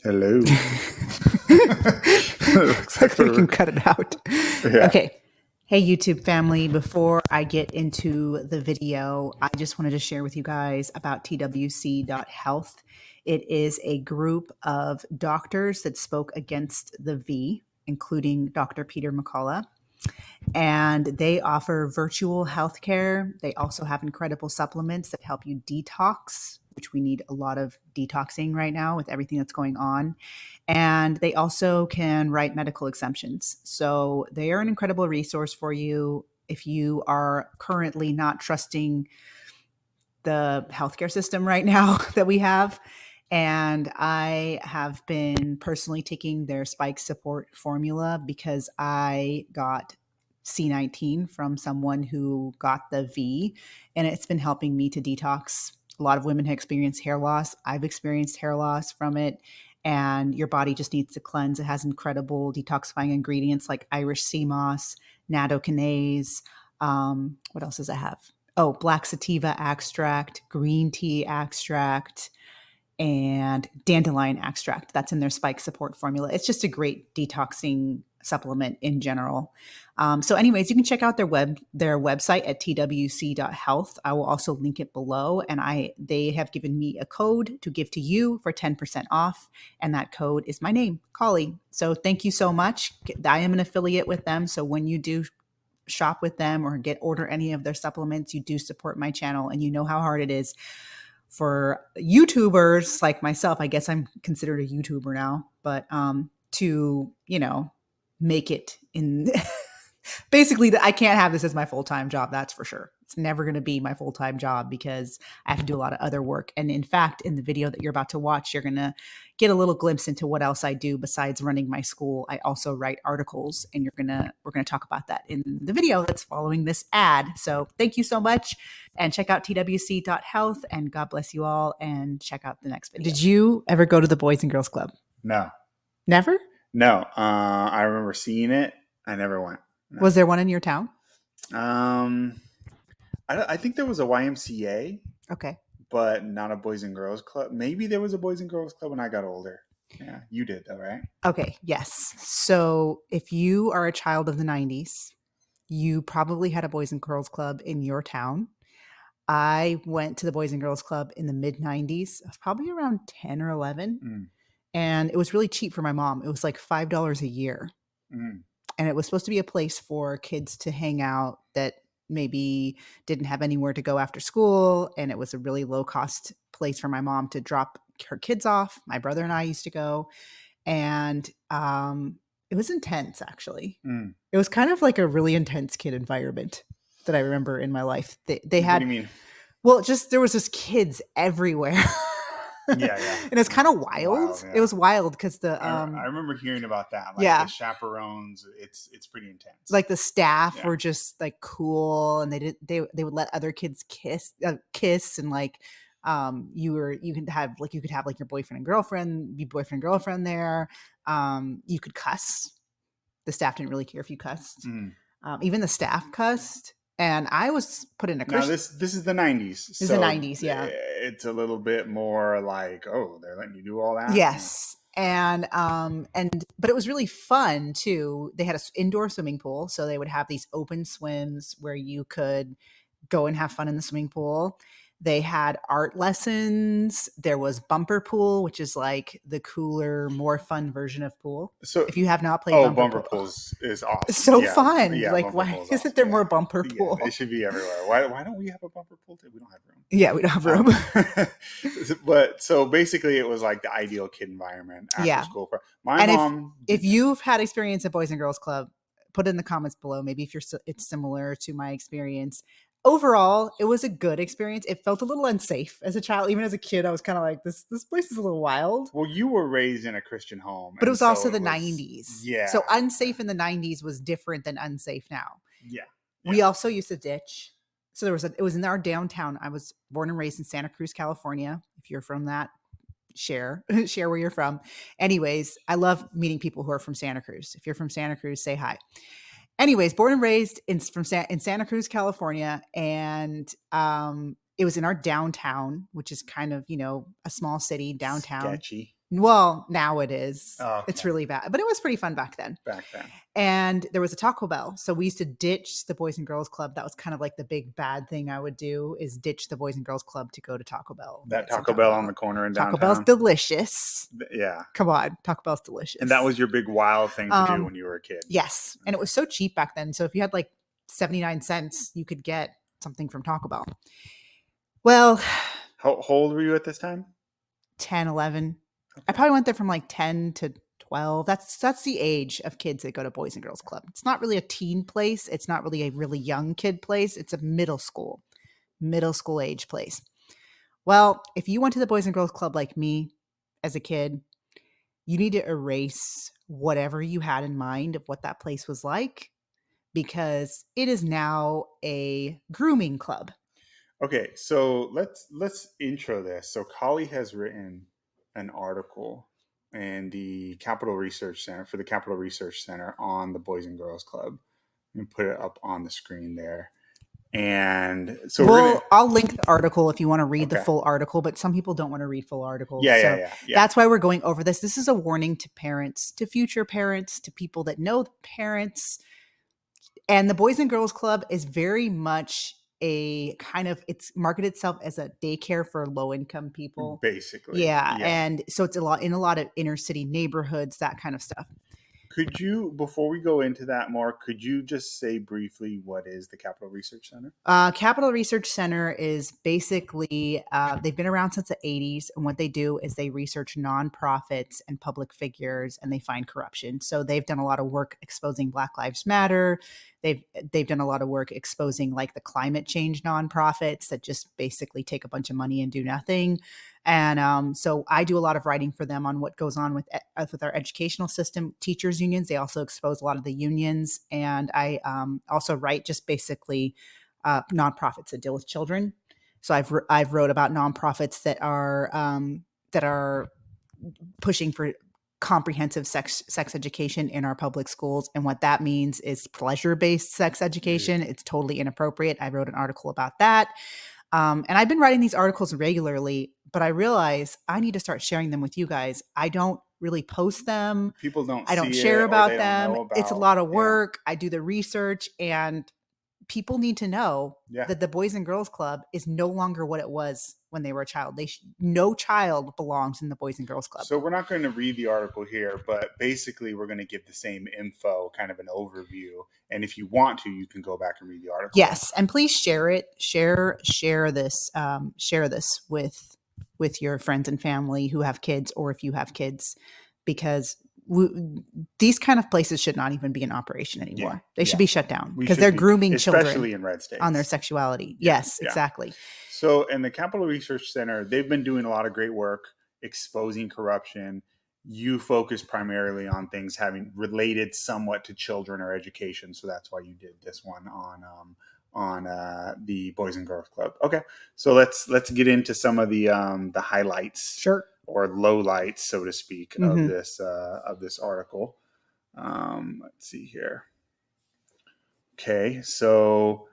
Hello. Looks like Hopefully you can cut it out. Yeah. Okay. Hey, YouTube family. Before I get into the video, I just wanted to share with you guys about TWC Health. It is a group of doctors that spoke against the V, including Dr. Peter McCullough. And they offer virtual healthcare. They also have incredible supplements that help you detox, which we need a lot of detoxing right now with everything that's going on. And they also can write medical exemptions. So they are an incredible resource for you if you are currently not trusting the healthcare system right now that we have. And I have been personally taking their spike support formula because I got C19 from someone who got the V, and it's been helping me to detox. A lot of women have experienced hair loss. I've experienced hair loss from it, and your body just needs to cleanse. It has incredible detoxifying ingredients like Irish sea moss, nattokinase. What else does it have? Oh, black sativa extract, green tea extract, and dandelion extract. That's in their spike support formula. It's just a great detoxing supplement in general. So anyways, you can check out their website at twc.health. I will also link it below. And they have given me a code to give to you for 10% off. And that code is my name, Kali. So thank you so much. I am an affiliate with them. So when you do shop with them or order any of their supplements, you do support my channel, and you know how hard it is for YouTubers like myself. I guess I'm considered a YouTuber now, but to, make it in basically I can't have this as my full-time job. That's for sure. It's never going to be my full-time job because I have to do a lot of other work. And in fact, in the video that you're about to watch, you're going to get a little glimpse into what else I do besides running my school. I also write articles, and we're going to talk about that in the video that's following this ad. So thank you so much, and check out twc.health, and God bless you all, and check out the next video. Did you ever go to the Boys and Girls Club? No. Never? No. I remember seeing it. I never went. No. Was there one in your town? I think there was a YMCA. Okay. But not a Boys and Girls Club. Maybe there was a Boys and Girls Club when I got older. Yeah, you did though, right? Okay, yes. So if you are a child of the 90s, you probably had a Boys and Girls Club in your town. I went to the Boys and Girls Club in the mid-90s. I was probably around 10 or 11. And it was really cheap for my mom. It was like $5 a year. And it was supposed to be a place for kids to hang out that maybe didn't have anywhere to go after school. And it was a really low-cost place for my mom to drop her kids off. My brother and I used to go. And it was intense, actually. It was kind of like a really intense kid environment that I remember in my life. They had, what do you mean? Well, just there was just kids everywhere. Yeah. And it's kind of wild. Yeah. It was wild because I remember hearing about that. Like the chaperones, it's pretty intense. Like the staff were just like cool, and they would let other kids kiss, and like you could have your boyfriend and girlfriend there. You could cuss. The staff didn't really care if you cussed. Even the staff cussed. And I was put in a Christian. Now this is the 90s. This is the 90s, yeah. It's a little bit more like, oh, they're letting you do all that. Yes. And but it was really fun too. They had an indoor swimming pool, so they would have these open swims where you could go and have fun in the swimming pool. They had art lessons. There was bumper pool, which is like the cooler, more fun version of pool. So if you have not played bumper pools is awesome. It's so fun. Yeah, like, why isn't there more bumper pool? They should be everywhere. Why don't we have a bumper pool too? We don't have room. Yeah, we don't have room. But so basically it was like the ideal kid environment after school. My mom. If you've had experience at Boys and Girls Club, put it in the comments below. Maybe if it's similar to my experience. Overall, it was a good experience. It felt a little unsafe as a child. Even as a kid, I was kind of like, this place is a little wild. Well, you were raised in a Christian home. But it was also the 90s. Yeah. So unsafe in the 90s was different than unsafe now. Yeah. We also used to ditch. So it was in our downtown. I was born and raised in Santa Cruz, California. If you're from that, share where you're from. Anyways, I love meeting people who are from Santa Cruz. If you're from Santa Cruz, say hi. Anyways, born and raised in Santa Cruz, California, and it was in our downtown, which is kind of, a small city downtown. Sketchy. Well, now it is. Oh, It's okay. really bad, but it was pretty fun back then. Back then. And there was a Taco Bell. So we used to ditch the Boys and Girls Club. That was kind of like the big bad thing I would do, is ditch the Boys and Girls Club to go to Taco Bell. and That get some Taco Bell on the corner in Taco Bell's downtown. delicious. Yeah. Come on, Taco Bell's delicious. And that was your big wild thing to do when you were a kid. Yes. And it was so cheap back then. So if you had like 79 cents, you could get something from Taco Bell. Well, How old were you at this time? 10, 11. I probably went there from like 10 to 12. That's the age of kids that go to Boys and Girls Club. It's not really a teen place. It's not really a really young kid place. It's a middle school age place. Well, if you went to the Boys and Girls Club like me as a kid, you need to erase whatever you had in mind of what that place was like, because it is now a grooming club. Okay, so let's intro this. So Kali has written an article in the Capital Research Center for the Capital Research Center on the Boys and Girls Club. And put it up on the screen there. And so I'll link the article if you want to read the Okay. full article, but some people don't want to read full articles. Yeah. That's why we're going over this. This is a warning to parents, to future parents, to people that know the parents. And the Boys and Girls Club is very much a kind of, it's marketed itself as a daycare for low income people. Basically. Yeah. And so it's a lot of inner city neighborhoods, that kind of stuff. Could you, before we go into that more, could you just say briefly what is the Capital Research Center? Capital Research Center is basically, they've been around since the 80s. And what they do is they research nonprofits and public figures, and they find corruption. So they've done a lot of work exposing Black Lives Matter. They've done a lot of work exposing like the climate change nonprofits that just basically take a bunch of money and do nothing. And so I do a lot of writing for them on what goes on with our educational system, teachers unions. They also expose a lot of the unions. And I also write just basically nonprofits that deal with children. So I've wrote about nonprofits that are pushing for comprehensive sex education in our public schools. And what that means is pleasure-based sex education. It's totally inappropriate. I wrote an article about that. And I've been writing these articles regularly, but I realize I need to start sharing them with you guys. I don't really post them. People don't. I don't see share it, about or they them. Don't know about, it's a lot of work. Yeah. I do the research, and people need to know that the Boys and Girls Club is no longer what it was when they were a child. No child belongs in the Boys and Girls Club. So we're not going to read the article here, but basically we're going to give the same info, kind of an overview. And if you want to, you can go back and read the article. Yes, and please share it. Share this. Share this with your friends and family who have kids, or if you have kids, because these kind of places should not even be in operation anymore. They should be shut down because they're grooming children, especially in red states, on their sexuality. Yes, exactly. So in the Capital Research Center, they've been doing a lot of great work exposing corruption. You focus primarily on things having related somewhat to children or education. So that's why you did this one on the Boys and Girls Club. Okay. So let's get into some of the highlights. Sure. Or lowlights, so to speak, of this article. Let's see here. Okay, so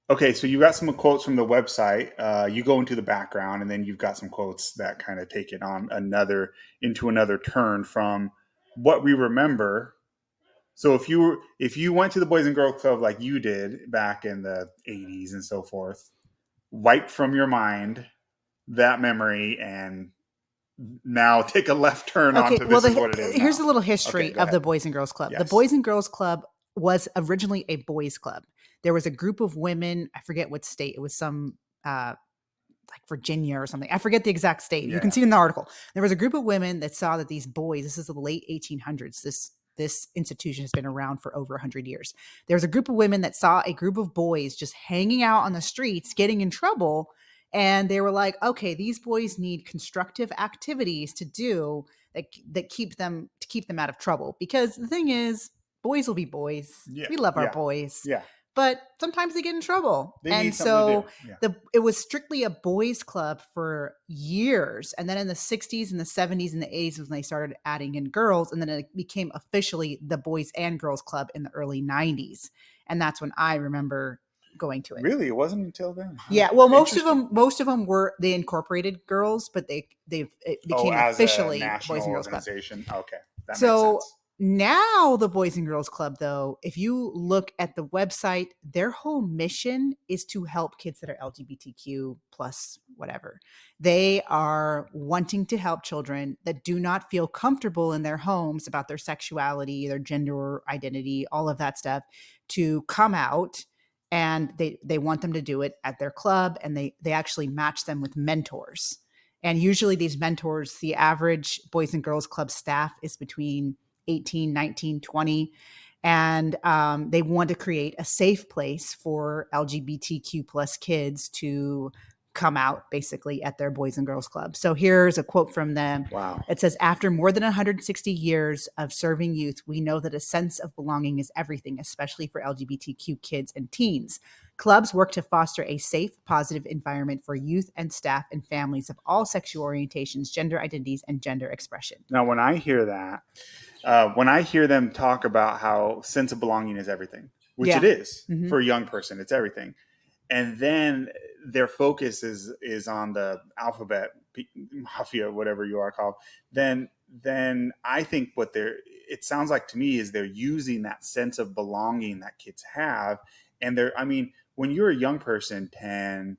you got some quotes from the website. You go into the background, and then you've got some quotes that kind of take it on another turn from what we remember. So if you went to the Boys and Girls Club like you did back in the 80s and so forth, wipe from your mind that memory and now take a left turn onto this is what it is. Here's a little history of the Boys and Girls Club. Yes. The Boys and Girls Club was originally a boys club. There was a group of women, I forget what state, it was some like Virginia or something. I forget the exact state. Yeah. You can see in the article. There was a group of women that saw that these boys, this is the late 1800s, this institution has been around for over 100 years. There was a group of women that saw a group of boys just hanging out on the streets, getting in trouble. And they were like, okay, these boys need constructive activities to do that keep them out of trouble. Because the thing is, boys will be boys. Yeah. We love our boys. Yeah. But sometimes they get in trouble. And so it was strictly a boys club for years. And then in the 60s and the 70s and the 80s was when they started adding in girls. And then it became officially the Boys and Girls Club in the early 90s. And that's when I remember going to it. Really, it wasn't until then. Huh? Yeah, well, most of them were the incorporated girls, but it became as officially a national Boys and Girls Club. organization. Okay, that So makes sense. now the Boys and Girls Club, though, if you look at the website, their whole mission is to help kids that are LGBTQ plus whatever. They are wanting to help children that do not feel comfortable in their homes about their sexuality, their gender identity, all of that stuff, to come out. And they want them to do it at their club, and they actually match them with mentors. And usually these mentors, the average Boys and Girls Club staff is between 18, 19, 20. And they want to create a safe place for LGBTQ plus kids to come out basically at their Boys and Girls Club. So here's a quote from them. Wow. It says, after more than 160 years of serving youth, we know that a sense of belonging is everything, especially for LGBTQ kids and teens. Clubs work to foster a safe, positive environment for youth and staff and families of all sexual orientations, gender identities, and gender expression. Now, when I hear that, when I hear them talk about how sense of belonging is everything, which it is for a young person, it's everything. And then their focus is on the alphabet mafia, whatever you are called, then I think it sounds like to me is they're using that sense of belonging that kids have. And when you're a young person, 10,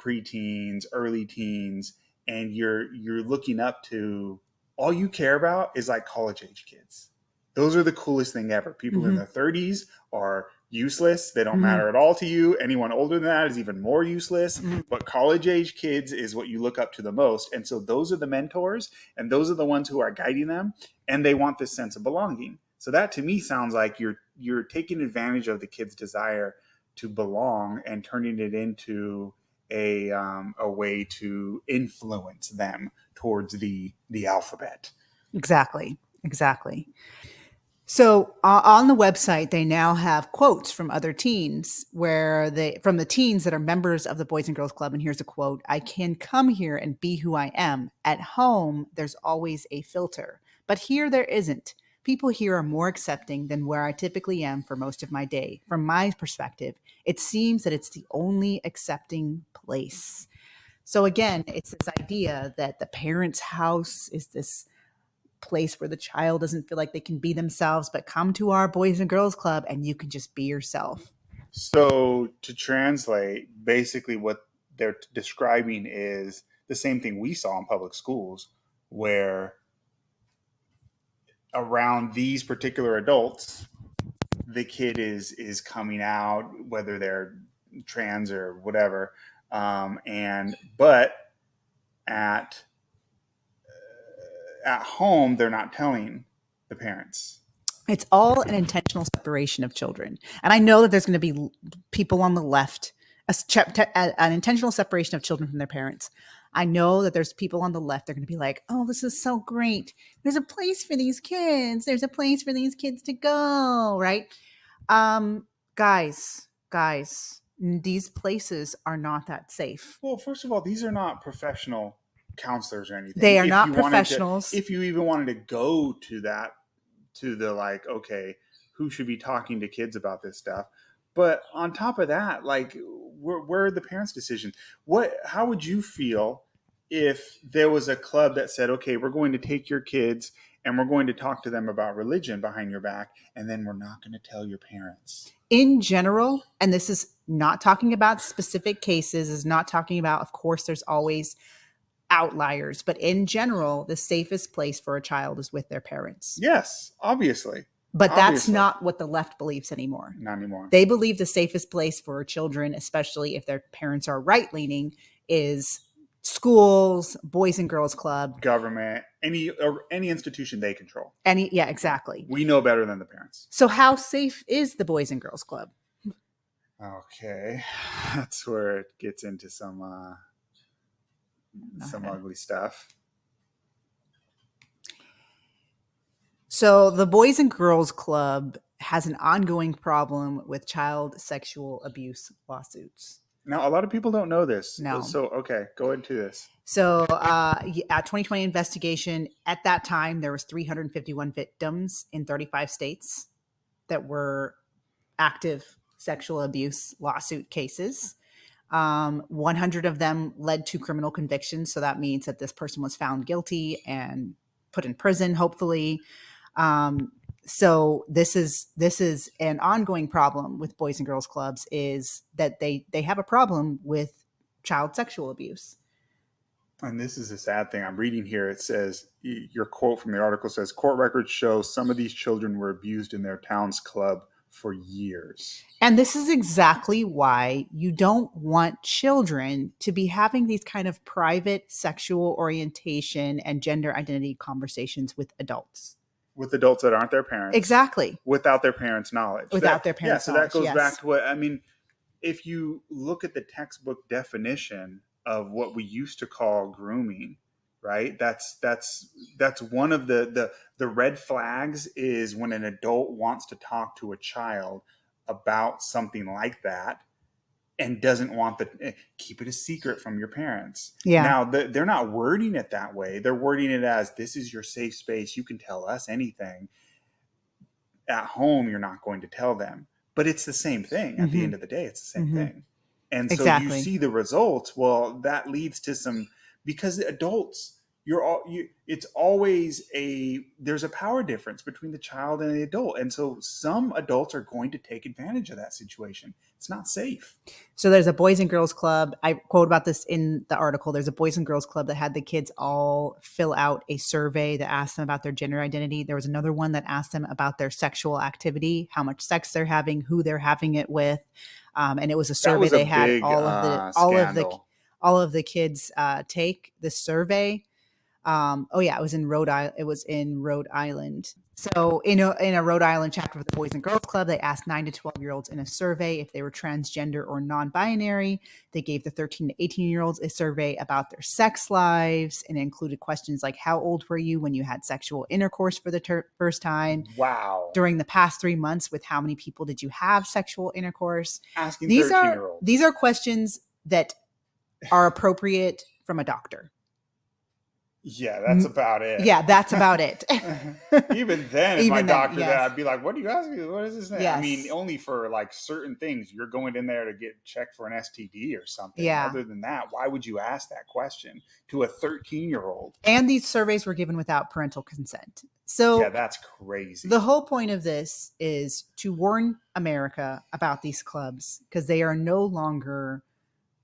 preteens, early teens, and you're looking up to, all you care about is like college age kids. Those are the coolest thing ever. People in their 30s are useless. They don't matter at all to you. Anyone older than that is even more useless. But college age kids is what you look up to the most. And so those are the mentors, and those are the ones who are guiding them, and they want this sense of belonging. So that to me sounds like you're taking advantage of the kid's desire to belong and turning it into a way to influence them towards the alphabet. Exactly. So on the website, they now have quotes from other teens from the teens that are members of the Boys and Girls Club. And here's a quote: "I can come here and be who I am. At home, there's always a filter, but here there isn't. People here are more accepting than where I typically am for most of my day. From my perspective, it seems that it's the only accepting place." So again, it's this idea that the parents' house is this place where the child doesn't feel like they can be themselves, but come to our Boys and Girls Club and you can just be yourself. So to translate, basically what they're describing is the same thing we saw in public schools, where around these particular adults, the kid is coming out, whether they're trans or whatever, but at home they're not telling the parents. It's all an intentional separation of children. And I know that there's going to be people on the left, an intentional separation of children from their parents. I know that there's people on the left, they're going to be like, oh, this is so great. There's a place for these kids. There's a place for these kids to go, right? Guys, these places are not that safe. Well, first of all, these are not professional counselors or anything. They are not professionals. If you even wanted to go to that, to the like, okay, who should be talking to kids about this stuff? But on top of that, like, where are the parents' decisions? How would you feel if there was a club that said, okay, we're going to take your kids and we're going to talk to them about religion behind your back, and then we're not going to tell your parents? In general, and this is not talking about specific cases, is not talking about, of course, there's always outliers, but in general, the safest place for a child is with their parents. Yes, obviously. But that's not what the left believes anymore. Not anymore. They believe the safest place for children, especially if their parents are right-leaning, is schools, Boys and Girls Club, government, any institution they control. Yeah, exactly. We know better than the parents. So how safe is the Boys and Girls Club? Okay, that's where it gets into some ugly stuff. So the Boys and Girls Club has an ongoing problem with child sexual abuse lawsuits. Now, a lot of people don't know this. No. So, okay, go into this. So a 2020 investigation, at that time, there was 351 victims in 35 states that were active sexual abuse lawsuit cases. 100 of them led to criminal convictions. So that means that this person was found guilty and put in prison, hopefully. So this is an ongoing problem with Boys and Girls Clubs, is that they have a problem with child sexual abuse. And this is a sad thing. I'm reading here. It says, your quote from the article says, court records show some of these children were abused in their town's club for years. And this is exactly why you don't want children to be having these kind of private sexual orientation and gender identity conversations with adults. With adults that aren't their parents. Exactly. Without their parents' knowledge. Without their parents' knowledge. Yeah, so that goes back to what, I mean, if you look at the textbook definition of what we used to call grooming, right? That's one of the red flags, is when an adult wants to talk to a child about something like that and doesn't want keep it a secret from your parents. Yeah. Now, they're not wording it that way. They're wording it as, this is your safe space. You can tell us anything. At home, you're not going to tell them. But it's the same thing. At the end of the day, it's the same thing. And so you see the results. Well, that leads to some, because the adults, it's always there's a power difference between the child and the adult. And so some adults are going to take advantage of that situation. It's not safe. So there's a Boys and Girls Club. I quote about this in the article. There's a Boys and Girls Club that had the kids all fill out a survey that asked them about their gender identity. There was another one that asked them about their sexual activity, how much sex they're having, who they're having it with. And it was a survey. They had all of the kids take this survey. It was in Rhode Island. It was in Rhode Island. So in a Rhode Island chapter of the Boys and Girls Club, they asked 9 to 12-year-olds in a survey if they were transgender or non-binary. They gave the 13 to 18-year-olds a survey about their sex lives, and it included questions like, how old were you when you had sexual intercourse for the first time? Wow. During the past 3 months, with how many people did you have sexual intercourse? Asking 13-year-olds. These are questions that are appropriate from a doctor. Yeah, that's about it. Yeah, that's about it. Even then, if my doctor, I'd be like, what are you asking? What is this thing? Yes. I mean, only for like certain things. You're going in there to get checked for an STD or something. Yeah. Other than that, why would you ask that question to a 13-year-old? And these surveys were given without parental consent. So yeah, that's crazy. The whole point of this is to warn America about these clubs, because they are no longer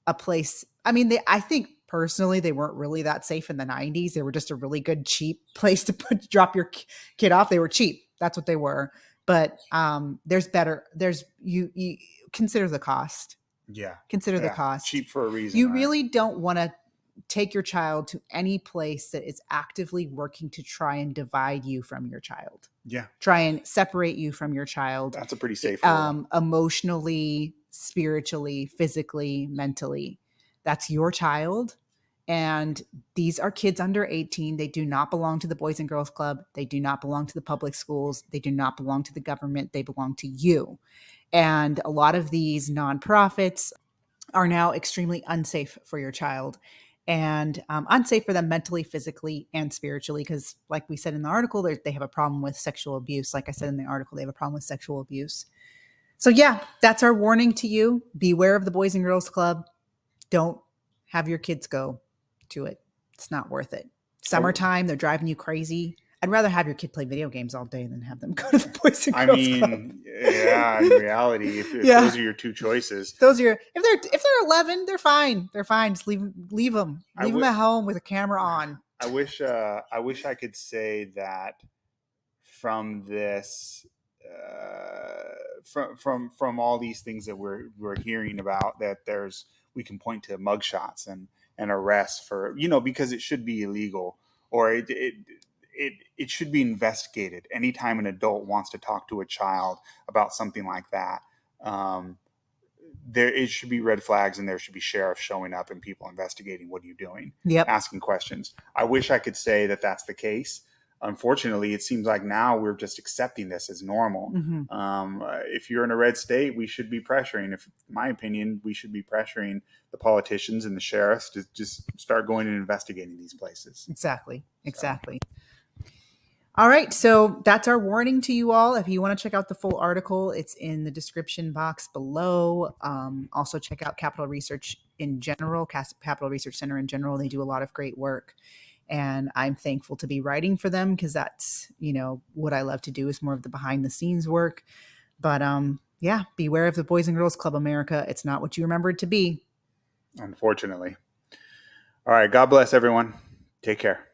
a place. I mean, I think personally, they weren't really that safe in the 90s. They were just a really good, cheap place to drop your kid off. They were cheap. That's what they were. But there's better. You consider the cost. Yeah. Consider the cost. Cheap for a reason. You really don't want to take your child to any place that is actively working to try and divide you from your child. Yeah. Try and separate you from your child. That's a pretty safe rule. Emotionally, spiritually, physically, mentally. That's your child. And these are kids under 18. They do not belong to the Boys and Girls Club. They do not belong to the public schools. They do not belong to the government. They belong to you. And a lot of these nonprofits are now extremely unsafe for your child, and unsafe for them mentally, physically, and spiritually. Because like we said in the article, they have a problem with sexual abuse. Like I said in the article, they have a problem with sexual abuse. So yeah, that's our warning to you. Beware of the Boys and Girls Club. Don't have your kids go to it. It's not worth it. Summertime, they're driving you crazy. I'd rather have your kid play video games all day than have them go to the Boys and Girls Club. Yeah, in reality, if those are your two choices. If they're 11, they're fine. They're fine. Just leave them. Leave them at home with a camera on. I wish I could say that from this, from all these things that we're hearing about, that we can point to mugshots and arrests for, because it should be illegal, or it should be investigated. Anytime an adult wants to talk to a child about something like that, it should be red flags, and there should be sheriffs showing up and people investigating. What are you doing? Yep. Asking questions. I wish I could say that that's the case. Unfortunately, it seems like now we're just accepting this as normal. Mm-hmm. If you're in a red state, we should be pressuring. In my opinion, we should be pressuring the politicians and the sheriffs to just start going and investigating these places. Exactly. All right, so that's our warning to you all. If you want to check out the full article, it's in the description box below. Also, check out Capital Research in general, Capital Research Center in general. They do a lot of great work, and I'm thankful to be writing for them because that's, what I love to do is more of the behind the scenes work. But yeah, beware of the Boys and Girls Club, America. It's not what you remember it to be. Unfortunately. All right. God bless everyone. Take care.